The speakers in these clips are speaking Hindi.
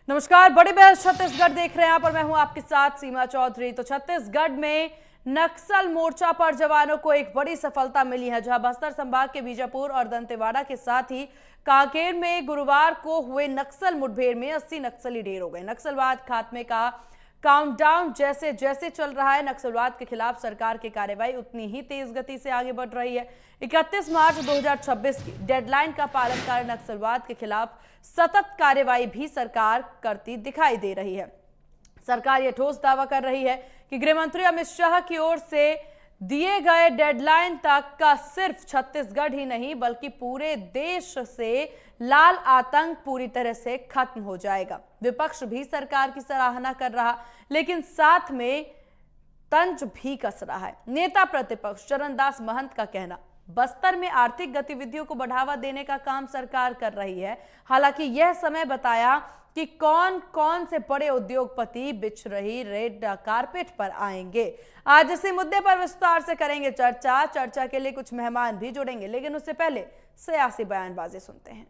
नमस्कार, बड़ी बहस छत्तीसगढ़ देख रहे हैं। यहाँ पर मैं हूं आपके साथ सीमा चौधरी। तो छत्तीसगढ़ में नक्सल मोर्चा पर जवानों को एक बड़ी सफलता मिली है, जहां बस्तर संभाग के बीजापुर और दंतेवाड़ा के साथ ही कांकेर में गुरुवार को हुए नक्सल मुठभेड़ में 80 नक्सली ढेर हो गए। नक्सलवाद खात्मे का काउंटडाउन जैसे जैसे चल रहा है, नक्सलवाद के खिलाफ सरकार की कार्रवाई उतनी ही तेज गति से आगे बढ़ रही है। 31 मार्च 2026 की डेडलाइन का पालन कर नक्सलवाद के खिलाफ सतत कार्रवाई भी सरकार करती दिखाई दे रही है। सरकार यह ठोस दावा कर रही है कि गृह मंत्री अमित शाह की ओर से दिए गए डेडलाइन तक का सिर्फ छत्तीसगढ़ ही नहीं बल्कि पूरे देश से लाल आतंक पूरी तरह से खत्म हो जाएगा। विपक्ष भी सरकार की सराहना कर रहा, लेकिन साथ में तंज भी कस रहा है। नेता प्रतिपक्ष चरणदास महंत का कहना, बस्तर में आर्थिक गतिविधियों को बढ़ावा देने का काम सरकार कर रही है। हालांकि यह समय बताया कि कौन कौन से बड़े उद्योगपति बिछ रही रेड कारपेट पर आएंगे। आज इसी मुद्दे पर विस्तार से करेंगे चर्चा के लिए कुछ मेहमान भी जुड़ेंगे, लेकिन उससे पहले सियासी बयानबाजी सुनते हैं।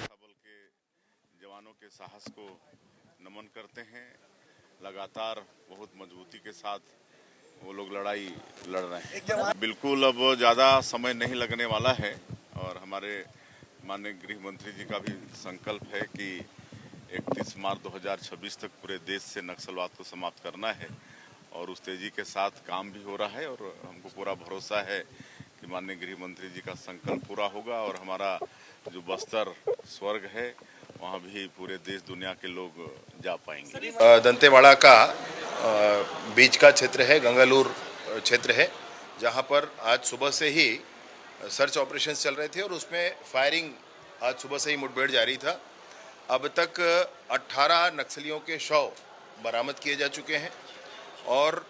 बल के जवानों के साहस को नमन करते हैं। लगातार बहुत मजबूती के साथ वो लोग लड़ाई लड़ रहे हैं। बिल्कुल अब ज़्यादा समय नहीं लगने वाला है और हमारे माननीय गृह मंत्री जी का भी संकल्प है कि 31 मार्च 2026 तक पूरे देश से नक्सलवाद को समाप्त करना है और उस तेजी के साथ काम भी हो रहा है और हमको पूरा भरोसा है कि माननीय गृह मंत्री जी का संकल्प पूरा होगा और हमारा जो बस्तर स्वर्ग है वहाँ भी पूरे देश दुनिया के लोग जा पाएंगे। दंतेवाड़ा का बीच का क्षेत्र है, गंगालूर क्षेत्र है, जहाँ पर आज सुबह से ही सर्च ऑपरेशंस चल रहे थे और उसमें फायरिंग आज सुबह से ही मुठभेड़ जारी था। अब तक 18 नक्सलियों के शव बरामद किए जा चुके हैं और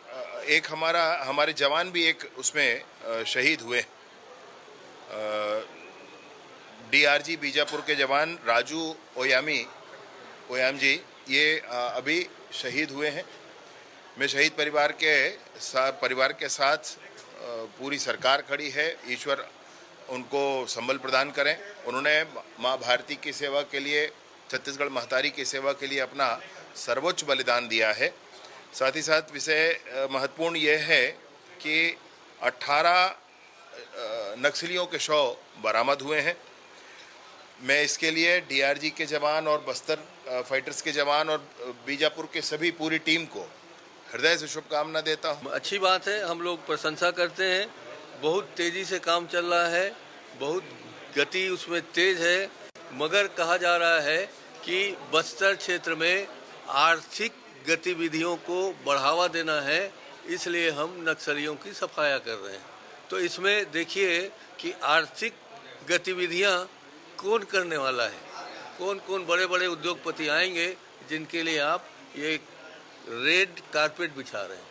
एक हमारे जवान भी एक उसमें शहीद हुए। डीआरजी बीजापुर के जवान राजू ओयाम जी ये अभी शहीद हुए हैं। मैं शहीद परिवार के साथ पूरी सरकार खड़ी है। ईश्वर उनको संबल प्रदान करें। उन्होंने माँ भारती की सेवा के लिए, छत्तीसगढ़ महतारी की सेवा के लिए अपना सर्वोच्च बलिदान दिया है। साथ ही साथ विषय महत्वपूर्ण ये है कि 18 नक्सलियों के शव बरामद हुए हैं। मैं इसके लिए डीआरजी के जवान और बस्तर फाइटर्स के जवान और बीजापुर के सभी पूरी टीम को हृदय से शुभकामना देता हूँ। अच्छी बात है, हम लोग प्रशंसा करते हैं। बहुत तेजी से काम चल रहा है, बहुत गति उसमें तेज है, मगर कहा जा रहा है कि बस्तर क्षेत्र में आर्थिक गतिविधियों को बढ़ावा देना है, इसलिए हम नक्सलियों की सफाया कर रहे हैं। तो इसमें देखिए कि आर्थिक गतिविधियां कौन करने वाला है, कौन कौन बड़े बड़े उद्योगपति आएंगे जिनके लिए आप ये रेड कारपेट बिछा रहे हैं।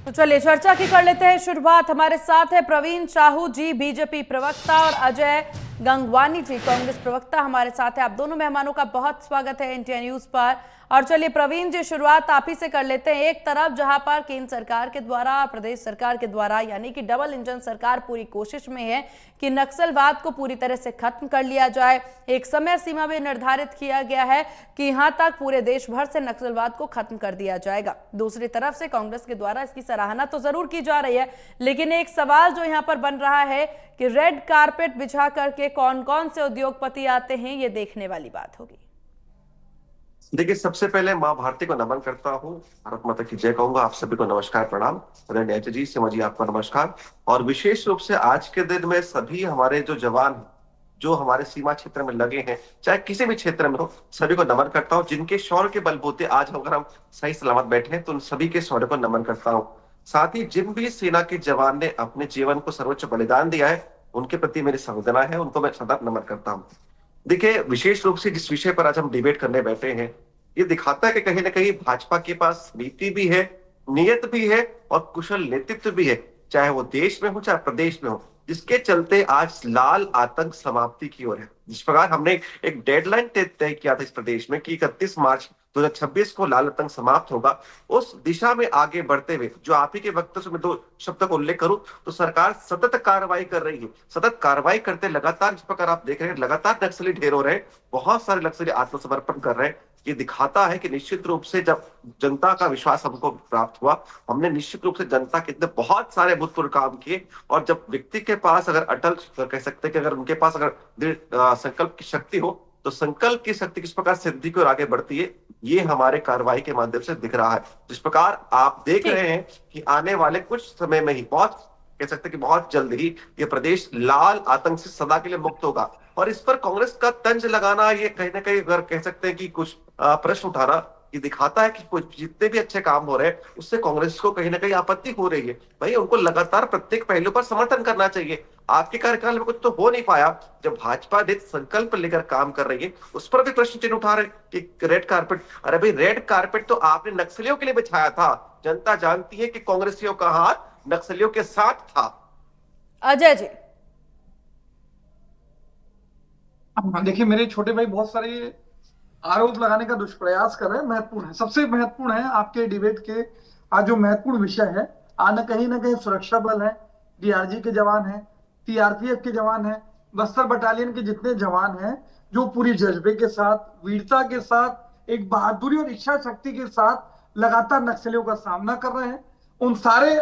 तो चलिए चर्चा की कर लेते हैं शुरुआत। हमारे साथ है प्रवीण साहू जी, बीजेपी प्रवक्ता, और अजय गंगवानी जी, कांग्रेस प्रवक्ता हमारे साथ है। आप दोनों मेहमानों का बहुत स्वागत है इंडिया न्यूज पर। और चलिए प्रवीण जी, शुरुआत आप ही से कर लेते हैं। एक तरफ जहां पर केंद्र सरकार के द्वारा, प्रदेश सरकार के द्वारा, यानी कि डबल इंजन सरकार पूरी कोशिश में है कि नक्सलवाद को पूरी तरह से खत्म कर लिया जाए। एक समय सीमा भी निर्धारित किया गया है कि यहां तक पूरे देश भर से नक्सलवाद को खत्म कर दिया जाएगा। दूसरी तरफ से कांग्रेस के द्वारा इसकी सराहना तो जरूर की जा रही है, लेकिन एक सवाल जो यहाँ पर बन रहा है कि रेड कारपेट बिछा करके कौन कौन से उद्योगपति आते हैं, ये देखने वाली बात होगी। देखिए, सबसे पहले माँ भारती को नमन करता हूँ, भारत माता की जय कहूंगा। आप सभी को नमस्कार, प्रणाम। जी, सिमा जी, आपको नमस्कार। और विशेष रूप से आज के दिन में सभी हमारे जो जवान जो हमारे सीमा क्षेत्र में लगे हैं, चाहे किसी भी क्षेत्र में हो, सभी को नमन करता हूँ। जिनके शौर्य के बलबूते आज अगर हम सही सलामत बैठे हैं, तो उन सभी के शौर्य को नमन करता हूँ। साथ ही जिन भी सेना के जवान ने अपने जीवन को सर्वोच्च बलिदान दिया है, उनके प्रति मेरी संवेदना है, उनको मैं सदा नमन करता हूँ। देखिए, विशेष रूप से जिस विषय पर आज हम डिबेट करने बैठे हैं, ये दिखाता है कि कहीं ना कहीं भाजपा के पास नीति भी है, नियत भी है और कुशल नेतृत्व भी है, चाहे वो देश में हो चाहे प्रदेश में हो, जिसके चलते आज लाल आतंक समाप्ति की ओर है। जिस प्रकार हमने एक डेडलाइन तय किया था इस प्रदेश में कि 31 मार्च 2026 को लाल आतंक समाप्त होगा, उस दिशा में आगे बढ़ते हुए जो आप ही के वक्तव्य में 2 शब्द का उल्लेख करूं तो सरकार सतत कार्रवाई कर रही है। सतत कार्रवाई करते लगातार, जिस प्रकार आप देख रहे हैं लगातार नक्सली ढेर हो रहे हैं, बहुत सारे नक्सली आत्मसमर्पण कर रहे हैं। ये दिखाता है कि निश्चित रूप से जब जनता का विश्वास हमको प्राप्त हुआ, हमने निश्चित रूप से जनता के इतने बहुत सारे भूतपूर्व काम किए, और जब व्यक्ति के पास अगर अटल कह सकते हैं कि अगर उनके पास अगर दृढ़ संकल्प की शक्ति हो तो संकल्प की शक्ति किस प्रकार सिद्धि की ओर आगे बढ़ती है, ये हमारे कार्रवाई के माध्यम से दिख रहा है। जिस प्रकार आप देख रहे हैं कि आने वाले कुछ समय में ही, बहुत कह सकते हैं कि बहुत जल्द ही, ये प्रदेश लाल आतंक से सदा के लिए मुक्त होगा। और इस पर कांग्रेस का तंज लगाना, ये कहीं ना कहीं अगर कह सकते हैं कि कुछ प्रश्न उठाना, ये दिखाता है कि कुछ जितने भी अच्छे काम हो रहे हैं उससे कांग्रेस को कहीं ना कहीं आपत्ति हो रही है। भाई उनको लगातार प्रत्येक पहलू पर समर्थन करना चाहिए। आपके कार्यकाल में कुछ तो हो नहीं पाया, जब भाजपा ने संकल्प लेकर काम कर रही है उस पर भी प्रश्न चिन्ह उठा रहे कि रेड कारपेट। अरे भाई रेड कारपेट तो आपने नक्सलियों के लिए बिछाया था। जनता जानती है कि कांग्रेसियों का हाथ नक्सलियों के साथ था। अजय जी, देखिए, मेरे छोटे भाई बहुत सारे आरोप लगाने का दुष्प्रयास कर रहे हैं। महत्वपूर्ण है, सबसे महत्वपूर्ण है आपके डिबेट के आज जो महत्वपूर्ण विषय है, आज ना कहीं सुरक्षा बल है, डीआरजी के जवान हैं, सीआरपीएफ के जवान हैं, बस्तर बटालियन के जितने जवान हैं, जो पूरी जज्बे के साथ, वीरता के साथ, एक बहादुरी और इच्छा शक्ति के साथ लगातार नक्सलियों का सामना कर रहे हैं। उन सारे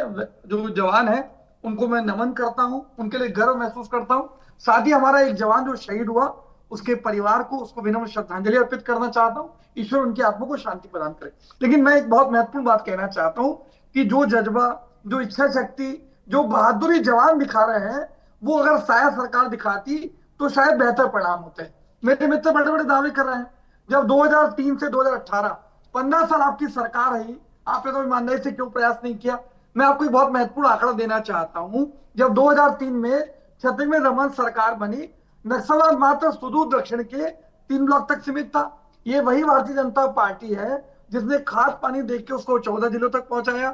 जो जवान हैं उनको मैं नमन करता हूं, उनके लिए गर्व महसूस करता हूं। साथ ही हमारा एक जवान जो शहीद हुआ, उसके परिवार को, उसको विनम्र श्रद्धांजलि अर्पित करना चाहता हूं। ईश्वर उनकी आत्मा को शांति प्रदान करे। लेकिन मैं एक बहुत महत्वपूर्ण बात कहना चाहता हूं कि जो जज्बा, जो इच्छा शक्ति, जो बहादुरी जवान दिखा रहे हैं, वो अगर शायद सरकार दिखाती तो शायद बेहतर परिणाम होते। मेरे मित्र बड़े बड़े दावे कर रहे हैं। जब 2003 से 2018 15 साल आपकी सरकार रही, आपने तो ईमानदारी से क्यों प्रयास नहीं किया? मैं आपको एक बहुत महत्वपूर्ण आंकड़ा देना चाहता हूं। जब 2003 में छत्तीसगढ़ में रमन सरकार बनी, नक्सलवाद मात्र सुदूर दक्षिण के 3 ब्लॉक तक सीमित था। ये वही भारतीय जनता पार्टी है जिसने खाद पानी देख के उसको 14 जिलों तक पहुंचाया।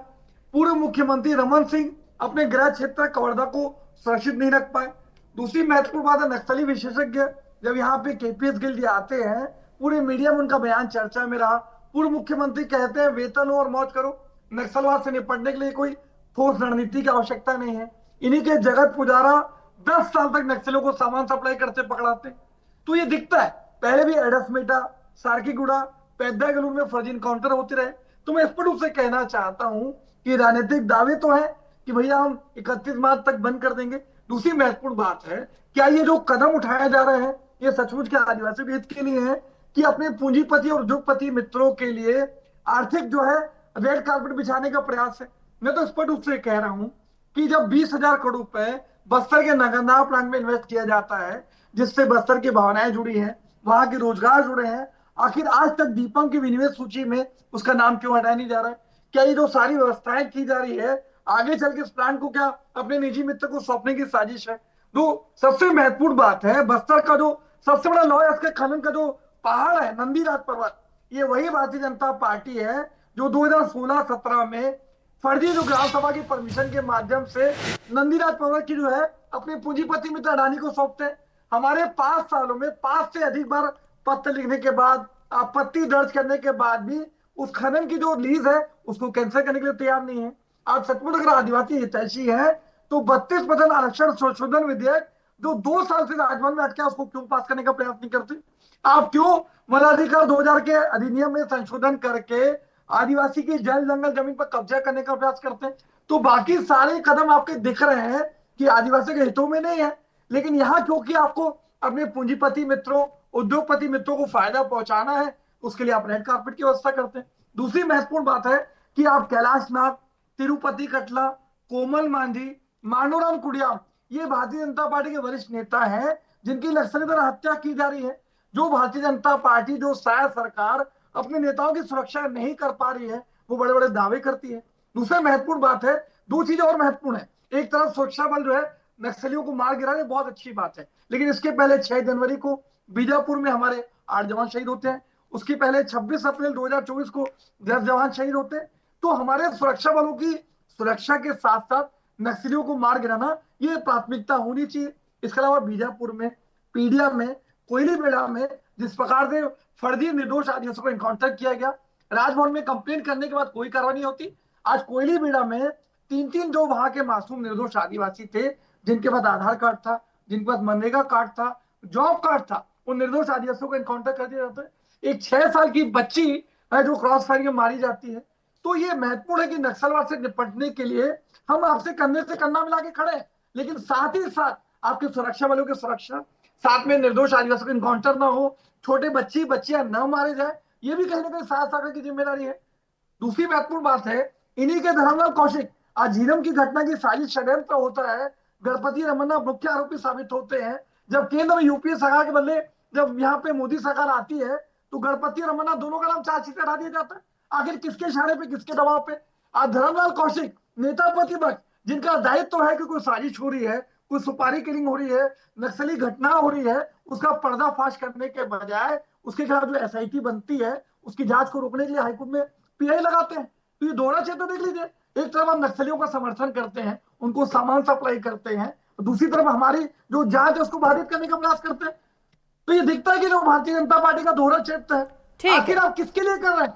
पूर्व मुख्यमंत्री रमन सिंह अपने गृह क्षेत्र कवर्धा को सुरक्षित नहीं रख पाए। दूसरी महत्वपूर्ण बात है, नक्सली विशेषज्ञ जब यहाँ पे केपीएस गिल्ड आते हैं, पूरे मीडिया में उनका बयान चर्चा में रहा। पूर्व मुख्यमंत्री कहते हैं वेतन हो और मौज करो, नक्सलवाद से निपटने के लिए कोई ठोस रणनीति की आवश्यकता नहीं है। इन्हीं के जगत पुजारा 10 साल तक नक्सलियों को सामान सप्लाई करते पकड़ाते। तो ये दिखता है, पहले भी एडसमेटा, सारकीगुड़ा, पैदागलूर में फर्जी इनकाउंटर होते रहे। तो मैं स्पष्ट रूप से कहना चाहता हूं कि राजनीतिक दावे तो है कि भैया हम 31 मार्च तक बंद कर देंगे। दूसरी महत्वपूर्ण बात है, क्या ये जो कदम उठाए जा रहे हैं ये सचमुच के आदिवासी के हित के लिए है कि अपने पूंजीपति और उद्योगपति मित्रों के लिए आर्थिक जो है रेड कार्पेट बिछाने का प्रयास है? मैं तो स्पष्ट रूप से कह रहा हूं कि जब 20,000 करोड़ रुपए बस्तर के नगरनार प्लांट में इन्वेस्ट किया जाता है, जिससे बस्तर की भावनाएं जुड़ी हैं, वहां के रोजगार जुड़े हैं, आखिर आज तक दीपम की विनिवेश सूची में उसका नाम क्यों हटाया नहीं जा रहा है? क्या ये जो सारी व्यवस्थाएं की जा रही है, आगे चल के इस प्लांट को क्या अपने निजी मित्र को सौंपने की साजिश है? तो सबसे महत्वपूर्ण बात है, बस्तर का जो सबसे बड़ा लॉ के खनन का जो पहाड़ है, नंदीराज पर्वत, ये वही भारतीय जनता पार्टी है जो 2016-17 में फर्जी जो ग्राम सभा की परमिशन के माध्यम से नंदीराज पर्वत की जो है अपने पूंजीपति मित्र अडानी को सौंपते हैं। हमारे 5 सालों में 5 से अधिक बार पत्र लिखने के बाद, आपत्ति दर्ज करने के बाद भी उस खनन की जो लीज है उसको कैंसिल करने के लिए तैयार नहीं है। आप सचमुच अगर आदिवासी हितैषी है तो 32% आरक्षण संशोधन विधेयक जो 2 साल से राजभवन में अटका, उसको क्यों पास करने का प्रयास नहीं करते? आप क्यों वनाधिकार 2000 के अधिनियम में संशोधन करके आदिवासी की जल जंगल जमीन पर कब्जा करने का प्रयास करते हैं? तो बाकी सारे कदम आपके दिख रहे हैं कि आदिवासी के हितों में नहीं है, लेकिन यहाँ क्योंकि आपको अपने पूंजीपति मित्रों, उद्योगपति मित्रों को फायदा पहुंचाना है, उसके लिए आप रेड कार्पेट की व्यवस्था करते हैं। दूसरी महत्वपूर्ण बात है कि आप कैलाश नाथ, तिरुपति कटला, कोमल मांझी, मानूराम कुडियाम, ये भारतीय जनता पार्टी के वरिष्ठ नेता हैं जिनकी नक्सली द्वारा हत्या की जा रही है। जो भारतीय जनता पार्टी, जो शायद सरकार अपने नेताओं की सुरक्षा नहीं कर पा रही है, वो बड़े बड़े दावे करती है। दूसरी महत्वपूर्ण बात है, 2 चीजें और महत्वपूर्ण है। एक तरफ सुरक्षा बल जो है नक्सलियों को मार गिरा, बहुत अच्छी बात है, लेकिन इसके पहले 6 जनवरी को बीजापुर में हमारे 8 जवान शहीद होते हैं। उसके पहले 26 अप्रैल 2024 को 10 जवान शहीद होते हैं। तो हमारे सुरक्षा बलों की सुरक्षा के साथ साथ नक्सलियों को मार गिराना ये प्राथमिकता होनी चाहिए। इसके अलावा बीजापुर में, पीडिया में, कोयलीबेड़ा में जिस प्रकार से फर्जी निर्दोष आदिवासियों को इनकाउंटर किया गया। राजभवन में कंप्लेंट करने के बाद कोई कार्रवाई नहीं होती। आज कोयलीबेड़ा में 3-3 जो वहां के मासूम निर्दोष आदिवासी थे, जिनके पास आधार कार्ड था, जिनके पास मनरेगा कार्ड था, जॉब कार्ड था, उन निर्दोष आदिवासियों को इनकाउंटर कर दिया जाता है। एक 6 साल की बच्ची है जो क्रॉस फायरिंग में मारी जाती है। तो ये महत्वपूर्ण है कि नक्सलवाद से निपटने के लिए हम आपसे कंधे से कंधा मिला के खड़े हैं, लेकिन साथ ही साथ आपके सुरक्षा बलों की सुरक्षा, साथ में निर्दोष आदिवासियों को इनकाउंटर ना हो, छोटे बच्चियां न मारे जाए, ये भी कहीं ना कहीं साथ सागर की जिम्मेदारी है। दूसरी महत्वपूर्ण बात है, इन्हीं के धर्मलाल कौशिक आज झीरम की घटना की साजिश षड्यंत्र होता है, गणपति रमन्ना मुख्य आरोपी साबित होते हैं। जब केंद्र में यूपीए सरकार के बदले जब यहाँ पे मोदी सरकार आती है तो गणपति रमन्ना दोनों का नाम चार्जशीट हटा दिया जाता है। आखिर किसके इशारे पे, किसके दबाव पे? आज धर्मलाल कौशिक नेता प्रतिपक्ष, जिनका दायित्व है कि कोई साजिश हो रही है, कोई सुपारी किलिंग हो रही है, नक्सली घटना हो रही है, उसका पर्दाफाश करने के बजाय उसके खिलाफ जो एसआईटी बनती है उसकी जांच को रोकने के लिए हाईकोर्ट में पीआई लगाते हैं। तो ये दोहरा क्षेत्र देख लीजिए, एक तरफ हम नक्सलियों का समर्थन करते हैं, उनको सामान सप्लाई करते हैं, दूसरी तरफ हमारी जो जांच है उसको बाधित करने का प्रयास करते हैं। तो ये दिखता है कि जो भारतीय जनता पार्टी का दोहरा क्षेत्र है, आखिर आप किसके लिए कर रहे हैं?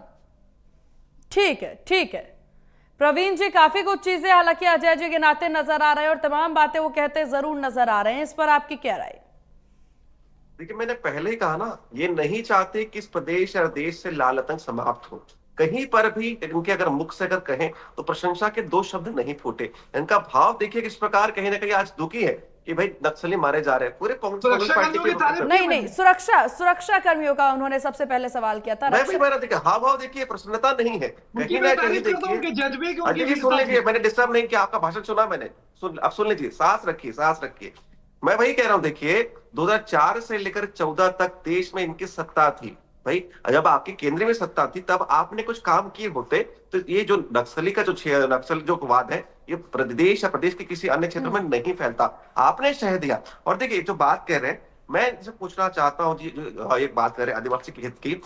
ठीक है, ठीक है प्रवीण जी, काफी कुछ चीजें हालांकि अजय जी के नाते नजर आ रहे हैं और तमाम बातें वो कहते जरूर नजर आ रहे हैं, इस पर आपकी क्या राय? देखिए, मैंने पहले ही कहा ना, ये नहीं चाहते कि इस प्रदेश या देश से लाल आतंक समाप्त हो। कहीं पर भी इनके अगर मुख से अगर कहें तो प्रशंसा के 2 शब्द नहीं फूटे। इनका भाव देखिए किस प्रकार कहीं ना कहीं आज दुखी है कि भाई नक्सली मारे जा रहे हैं। पूरे कांग्रेस पार्टी के नहीं, सुरक्षा कर्मियों का उन्होंने सबसे पहले सवाल किया था। मैं भी मेरा देखिए हाव भाव देखिए, प्रसन्नता नहीं है कहीं ना कहीं। देखिए सुन लीजिए, मैंने डिस्टर्ब नहीं किया, आपका भाषण सुना मैंने, अब सुन लीजिए, सांस रखिए। मैं वही कह रहा हूं, देखिए 2004 से लेकर 14 तक देश में इनकी सत्ता थी। भाई जब आपकी केंद्र में सत्ता थी तब आपने कुछ काम किए होते तो ये जो नक्सली का जो नक्सल जो वाद है ये प्रदेश या प्रदेश के किसी अन्य क्षेत्र में नहीं फैलता। आपने शह दिया। और देखिए जो बात कह रहे हैं, मैं इनसे पूछना चाहता हूं जी, एक बात करें आदिवासी के हित की।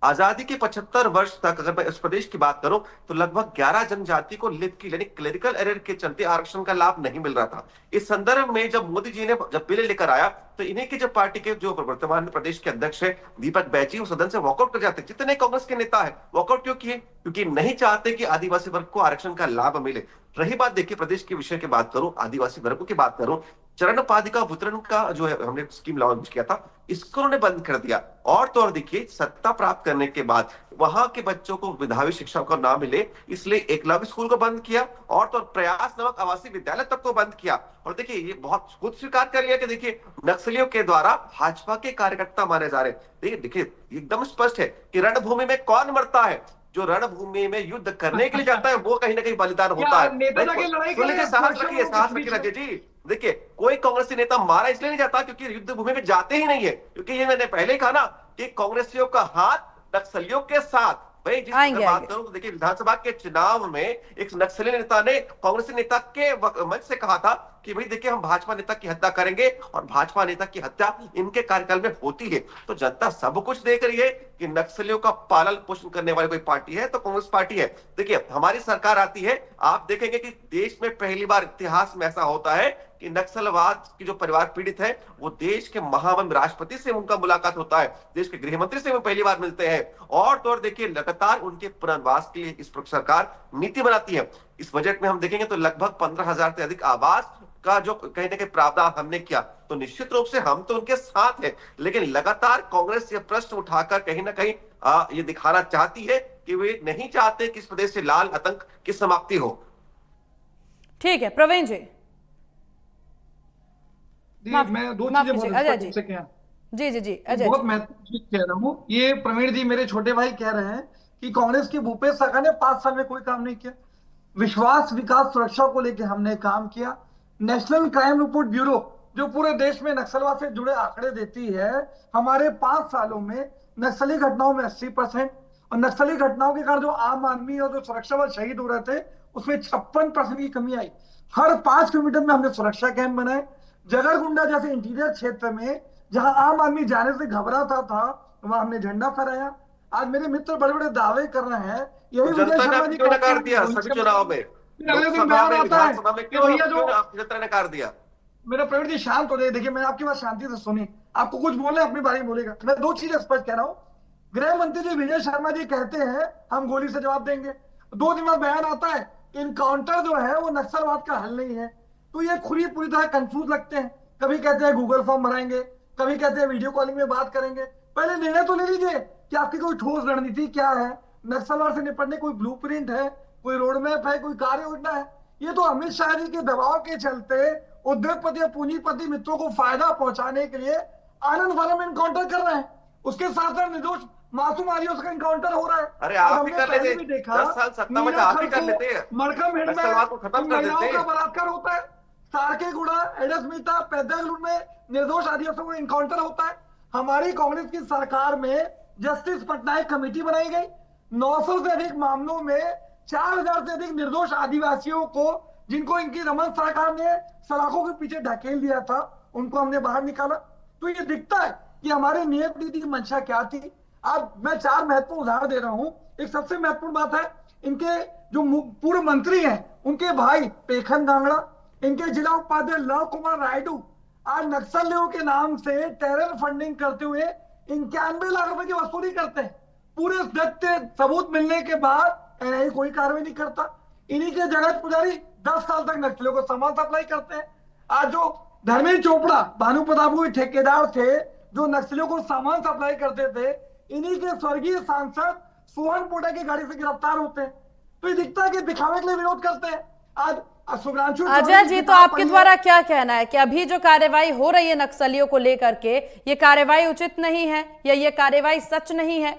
आजादी के 75 वर्ष तक अगर मैं इस प्रदेश की बात करूं तो लगभग 11 जनजाति को लिप यानी क्लेरिकल एरर के चलते आरक्षण का लाभ नहीं मिल रहा था। इस संदर्भ में जब मोदी जी ने जब बिल लेकर आया तो इन्हीं की जब पार्टी के जो वर्तमान प्रदेश के अध्यक्ष है दीपक बैची, वो सदन से वॉकआउट कर जाते। जितने कांग्रेस के नेता है वॉकआउट क्यों किए? क्योंकि नहीं चाहते कि आदिवासी वर्ग को आरक्षण का लाभ मिले। रही बात देखिए प्रदेश के विषय की बात करूं, आदिवासी वर्गों की बात करूं, चरण पादिका वितरण का जो है हमने स्कीम लॉन्च किया था, इसको उन्होंने बंद कर दिया। और तो और देखिए सत्ता प्राप्त करने के बाद वहां के बच्चों को विधावी शिक्षा को ना मिले इसलिए एकलव्य स्कूल को बंद किया और तो और प्रयास नामक आवासीय विद्यालय तक को बंद किया। और देखिए ये बहुत खुद स्वीकार कर लिया कि देखिए नक्सलियों के द्वारा भाजपा के कार्यकर्ता मारे जा रहे। देखिए एकदम स्पष्ट है कि रणभूमि में कौन मरता है? जो रणभूमि में युद्ध करने के लिए जाता है वो कहीं ना कहीं बलिदान होता है। साहस रखिए जी। देखिए कोई कांग्रेसी नेता मारा इसलिए नहीं जाता क्योंकि युद्ध भूमि में जाते ही नहीं है, क्योंकि ये मैंने पहले ही कहा ना कि कांग्रेसियों का हाथ नक्सलियों के साथ। भाई जिस बात करूं तो देखिए विधानसभा के चुनाव में एक नक्सली नेता ने कांग्रेसी नेता के मंच से कहा था कि भाई देखिए हम भाजपा नेता की हत्या करेंगे और भाजपा नेता की हत्या इनके कार्यकाल में होती है। तो जनता सब कुछ देख रही है कि नक्सलियों का पालन पोषण करने वाली कोई पार्टी है तो कांग्रेस पार्टी है। देखिए हमारी सरकार आती है, आप देखेंगे कि देश में पहली बार इतिहास में ऐसा होता है कि नक्सलवाद की जो परिवार पीड़ित है वो देश के महामहिम राष्ट्रपति से उनका मुलाकात होता है, देश के गृह मंत्री से वो पहली बार मिलते हैं। और तो और देखिए लगातार उनके पुनर्वास के लिए इस सरकार नीति बनाती है। इस बजट में हम देखेंगे तो लगभग 15,000 से अधिक आवास का जो कहीं ना कहीं प्रावधान हमने किया, तो निश्चित रूप से हम तो उनके साथ हैं। लेकिन लगातार कांग्रेस ये प्रश्न उठाकर कहीं ना कहीं ये दिखाना चाहती है कि वे नहीं चाहते कि इस प्रदेश से लाल आतंक की समाप्ति हो। ठीक है प्रवीण जी, मैं 2 चीजें बहुत जी अजय बहुत महत्वपूर्ण चीज कह रहा हूँ। ये प्रवीण जी मेरे छोटे भाई कह रहे हैं कि कांग्रेस की भूपेश सरकार ने 5 साल में कोई काम नहीं किया। विश्वास, विकास, सुरक्षा को लेकर हमने काम किया। नेशनल क्राइम रिपोर्ट ब्यूरो जो पूरे देश में नक्सलवाद से जुड़े आंकड़े देती है, हमारे 5 सालों में नक्सली घटनाओं में 80% और नक्सली घटनाओं के कारण जो आम आदमी और जो सुरक्षा बल शहीद हो रहे थे उसमें 56% की कमी आई। हर 5 किलोमीटर में हमने सुरक्षा कैंप बनाए। जगरगुंडा जैसे इंटीरियर क्षेत्र में जहां आम आदमी जाने से घबराता था वहां हमने झंडा फहराया। आज मेरे मित्र बड़े बड़े दावे कर रहे हैं, यही विजय शर्मा जी क्यों नकार दिया सभी चुनाव में, लोकसभा में, विधानसभा में क्यों नकार दिया? मेरा प्रवीण जी शांत हो जाए। देखिए मैंने आपकी बात शांति से सुनी, आपको कुछ बोलना है अपनी बारे में बोलेगा। मैं 2 चीजें स्पष्ट कह रहा हूं, गृह मंत्री जी विजय शर्मा जी कहते हैं हम गोली से जवाब देंगे, 2 दिन बाद बयान आता है इनकाउंटर जो है वो नक्सलवाद का हल नहीं है। तो ये पूरी तरह कंफ्यूज लगते हैं। कभी कहते हैं गूगल फॉर्म बनाएंगे, कभी कहते हैं वीडियो कॉलिंग में बात करेंगे। पहले निर्णय तो ले लीजिए कि आपकी कोई ठोस रणनीति क्या है, नक्सलवाद से निपटने कोई ब्लूप्रिंट है, कोई रोड मैप है, कोई कार्य योजना है। ये तो अमित शाह जी के दबाव के चलते उद्योगपति और पूंजीपति मित्रों को फायदा पहुंचाने के लिए आनंद फानन इनकाउंटर कर रहे हैं। उसके साथ साथ निर्दोष मासूम आदिवासियों का इनकाउंटर हो रहा है। अरे आप ही कर लेते, 10 साल सत्ता में आप ही कर लेते हैं, मरकम हेड में नक्सलवाद को खत्म कर महिलाओं देते का हैं। बलात्कार होता है, सारकेगुड़ा, एडसमीता, पैदलूर में निर्दोष आदिवासियों को इनकाउंटर होता है। हमारी कांग्रेस की सरकार में जस्टिस पटनायक कमेटी बनाई गई, 900 से अधिक मामलों में 4000 से अधिक निर्दोष आदिवासियों को, जिनको इनकी रमन सरकार ने सलाखों के पीछे ढकेल दिया था, उनको हमने बाहर निकाला। तो ये दिखता है कि हमारे नियत नीति की मंशा क्या थी। अब मैं 4 महत्वपूर्ण उदाहरण दे रहा हूं। एक सबसे महत्वपूर्ण बात है, इनके जो पूर्व मंत्री हैं उनके भाई पेखन गांगड़ा, इनके जिला उपाध्यक्ष लव कुमार रायडू आज नक्सलियों के नाम से टेरर फंडिंग करते हुए 91 लाख रुपए की वसूली करते हैं। पूरे तथ्य सबूत मिलने के बाद एनआईए कोई कार्रवाई नहीं करता। इन्हीं के जगत पुजारी 10 साल तक नक्सलियों को सामान सप्लाई करते हैं। आज जो धर्मेंद्र चोपड़ा भानु प्रताप के ठेकेदार थे जो नक्सलियों को सामान सप्लाई करते थे, इन्हीं के स्वर्गीय सांसद सोहन पोटा की गाड़ी से गिरफ्तार होते हैं। तो ये दिखता है कि दिखावे के लिए विरोध करते हैं। आज सुभ्रांशु अजय जी, तो आपके द्वारा क्या कहना है कि अभी जो कार्रवाई हो रही है नक्सलियों को लेकर के, ये कार्रवाई उचित नहीं है या ये कार्रवाई सच नहीं है?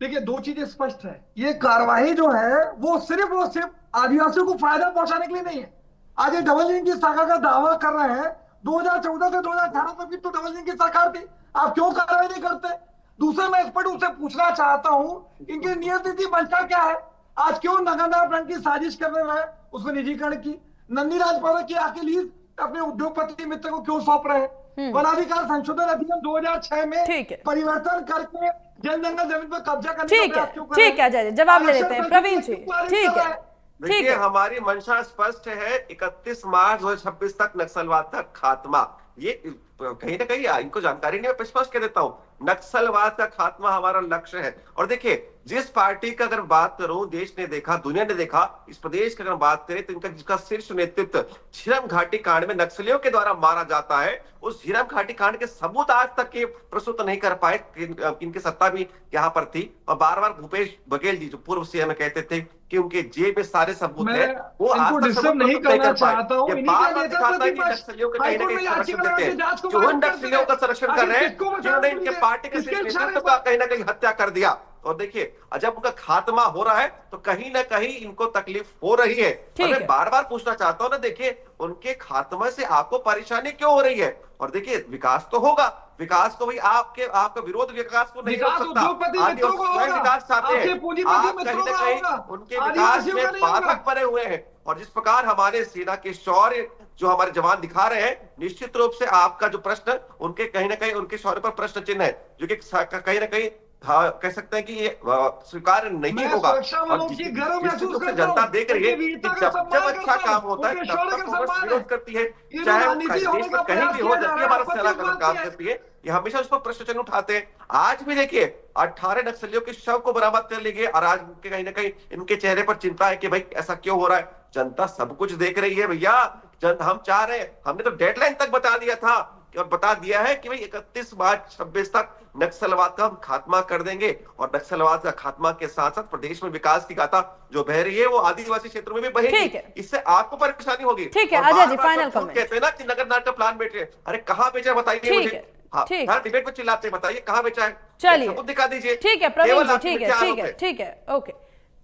देखिए, 2 चीजें स्पष्ट है। ये कार्रवाई जो है वो सिर्फ आदिवासियों को फायदा पहुंचाने के लिए नहीं है। आज ये डबल इंजन की सरकार का दावा कर रहे हैं, 2014 से 2018 तक भी तो डबल इंजन की सरकार थी, आप क्यों कार्रवाई नहीं करते? दूसरा, मैं इस पर उनसे पूछना चाहता हूं, इनकी नियत नीति मंशा क्या है? आज क्यों नगरनार फ्रंट की साजिश करने रहे, उसमें निजीकरण की, नंदी राजपौर की आके लीज अपने उद्योगपति मित्र को क्यों सौंप रहे हैं? वनाधिकार संशोधन अधिनियम 2006 में परिवर्तन करके जल जंगल जमीन पर कब्जा करने ठीक है, ठीक है अजय, जवाब ले लेते हैं प्रवीण जी। ठीक है, देखिए, हमारी मंशा स्पष्ट है, 31 मार्च 2026 तक नक्सलवाद का खात्मा। ये कहीं ना कहीं इनको जानकारी नहीं, मैं स्पष्ट कह देता हूं, नक्सलवाद का खात्मा हमारा लक्ष्य है। और देखिए, जिस पार्टी का अगर बात करूं, देश ने देखा, दुनिया ने देखा, इस प्रदेश की अगर बात करें तो इनका जिसका शीर्ष नेतृत्व झीरम घाटी कांड में नक्सलियों के द्वारा मारा जाता है, उस झीरम घाटी कांड के सबूत आज तक के प्रस्तुत नहीं कर पाए। इनकी सत्ता भी यहाँ पर थी और बार बार भूपेश बघेल जी जो पूर्व सीएम कहते थे कि उनके जेब में सारे सबूत है, वो आज तक सबूत नहीं करना चाहता हूं। ये बार-बार दिखाता है कि नक्सलियों का कहीं ना कहीं संरक्षण देते हैं, जो उन नक्सलियों का संरक्षण कर रहे हैं जिन्होंने इनके पार्टी के नेतृत्व का कहीं ना कहीं हत्या कर दिया। और देखिए, जब उनका खात्मा हो रहा है तो कहीं ना कहीं इनको तकलीफ हो रही है। और मैं बार बार पूछना चाहता हूं ना, देखिए, उनके खात्मे से आपको परेशानी क्यों हो रही है? और देखिए, विकास तो होगा, विकास को भी आपका विरोध विकास को नहीं रोक सकता। विकास चाहते हैं, आप कहीं ना कहीं उनके विकास में बाधक बने हुए हैं। और जिस प्रकार हमारे सेना के शौर्य जो हमारे जवान दिखा रहे हैं, निश्चित रूप से आपका जो प्रश्न, उनके कहीं ना कहीं उनके शौर्य पर प्रश्न चिन्ह है, जो कि कहीं ना कहीं कह सकते हैं कि ये स्वीकार नहीं होगा। और निश्चित रूप से जनता देख रही है कि जब अच्छा काम होता है तब तक कांग्रेस विरोध करती है, चाहे वो देश में कहीं भी हो, जब भी हमारा सेना काम करती है, ये हमेशा उस पर प्रश्न चिन्ह उठाते हैं। आज भी देखिए, 18 नक्सलियों के शव को बरामद कर लिए गए और आज कहीं ना कहीं इनके चेहरे पर चिंता है कि भाई ऐसा क्यों हो रहा है। जनता सब कुछ देख रही है भैया। हम चाह रहे हैं, हमने तो डेडलाइन तक बता दिया था और बता दिया है कि भाई 31 मार्च 26 तक नक्सलवाद का हम खात्मा कर देंगे। और नक्सलवाद का खात्मा के साथ साथ प्रदेश में विकास की गाथा जो बह रही है वो आदिवासी क्षेत्रों में भी बहेगी। इससे आपको परेशानी होगी। ठीक है अजय जी, फाइनल कमेंट। कहते हैं ना कि नगर नाट का प्लान बेचे, अरे कहाँ बेचा बताइए मुझे। हाँ, डिबेट में चिल्लाते हैं, बताइए कहाँ बेचा है, चलिए सबूत दिखा दीजिए। ठीक है प्रवीण जी, ठीक है, ओके,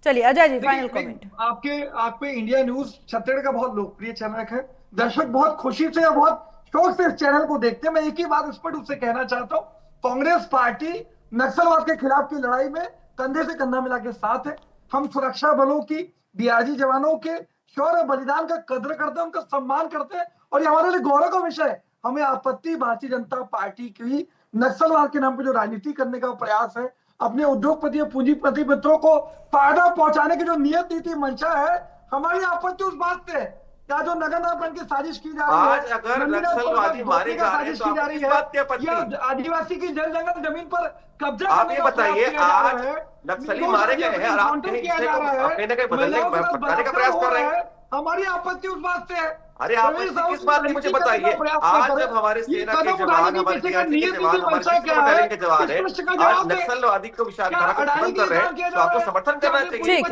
चलिए अजय जी फाइनल कमेंट। आपके इंडिया न्यूज छत्तीसगढ़ का बहुत लोकप्रिय चैनल है, दर्शक बहुत खुशी से और बहुत शौक से इस चैनल को देखते हैं। मैं एक ही बात स्पष्ट रूप से कहना चाहता हूं, कांग्रेस पार्टी नक्सलवाद के खिलाफ की लड़ाई में कंधे से कंधा मिला के साथ है। हम सुरक्षा बलों की, डीआरजी जवानों के शौर्य बलिदान का कदर करते हैं, उनका सम्मान करते हैं और ये हमारे लिए गौरव का विषय है। हमें आपत्ति भारतीय जनता पार्टी की नक्सलवाद के नाम पर जो राजनीति करने का प्रयास है, अपने उद्योगपति और पूंजीपति मित्रों को फायदा पहुंचाने की जो नियत नीति मंशा है, हमारी आपत्ति उस बात से है क्या जो नगरनापन की साजिश की जा रही है, आज अगर नक्सलवादी मारे जा रहे हैं तो आपको किस बात की आपत्ति? या आदिवासी की जल जंगल जमीन पर कब्जा आप करने ये का बताइए, प्रयास किया जा आज रहा है, नक्सली मारे गए हैं और आप कहीं किया इससे जा को रहा है, कहीं ना कहीं बदलने महिलाओं के साथ भटकाने का प्रयास कर रहे हैं। हमारी आपत्ति उस बात से है। अरे आपत्ति किस बात की मुझे बताइए। आज जब हमारे सेना के जवान, हमारे डीआरजी के जवान, हमारे डिस्ट्रिक्ट बटालियन के जवान है, आज नक्सलवादी को विचारधारा को खत्म कर रहे हैं, तो आपको समर्थन करना चाहिए।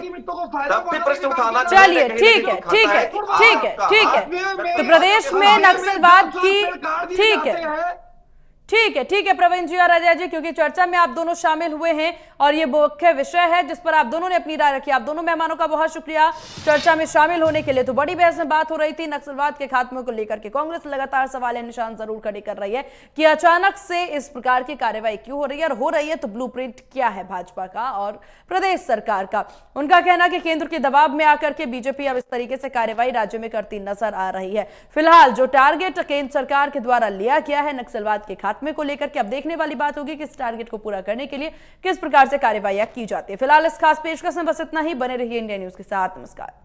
तब भी प्रश्न उठाना चलिए, ठीक है, ठीक है, ठीक है, ठीक है। तो प्रदेश में नक्सलवाद की ठीक है प्रवीण जी और अजय जी, क्योंकि चर्चा में आप दोनों शामिल हुए हैं और ये मुख्य विषय है जिस पर आप दोनों ने अपनी राय रखी। आप दोनों मेहमानों का बहुत शुक्रिया चर्चा में शामिल होने के लिए। तो बड़ी बहस में बात हो रही थी नक्सलवाद के खात्मे को लेकर के। कांग्रेस लगातार सवाल निशान जरूर खड़े कर रही है कि अचानक से इस प्रकार की कार्रवाई क्यों हो रही है, और हो रही है तो ब्लूप्रिंट क्या है भाजपा का और प्रदेश सरकार का। उनका कहना कि केंद्र के दबाव में आकर के बीजेपी अब इस तरीके से कार्रवाई राज्य में करती नजर आ रही है। फिलहाल जो टारगेट केंद्र सरकार के द्वारा लिया गया है नक्सलवाद के खात्मे को लेकर के, अब देखने वाली बात होगी कि इस टारगेट को पूरा करने के लिए किस प्रकार से कार्रवाई की जाती है। फिलहाल इस खास पेशकश में बस इतना ही। बने रहिए इंडिया न्यूज के साथ। नमस्कार।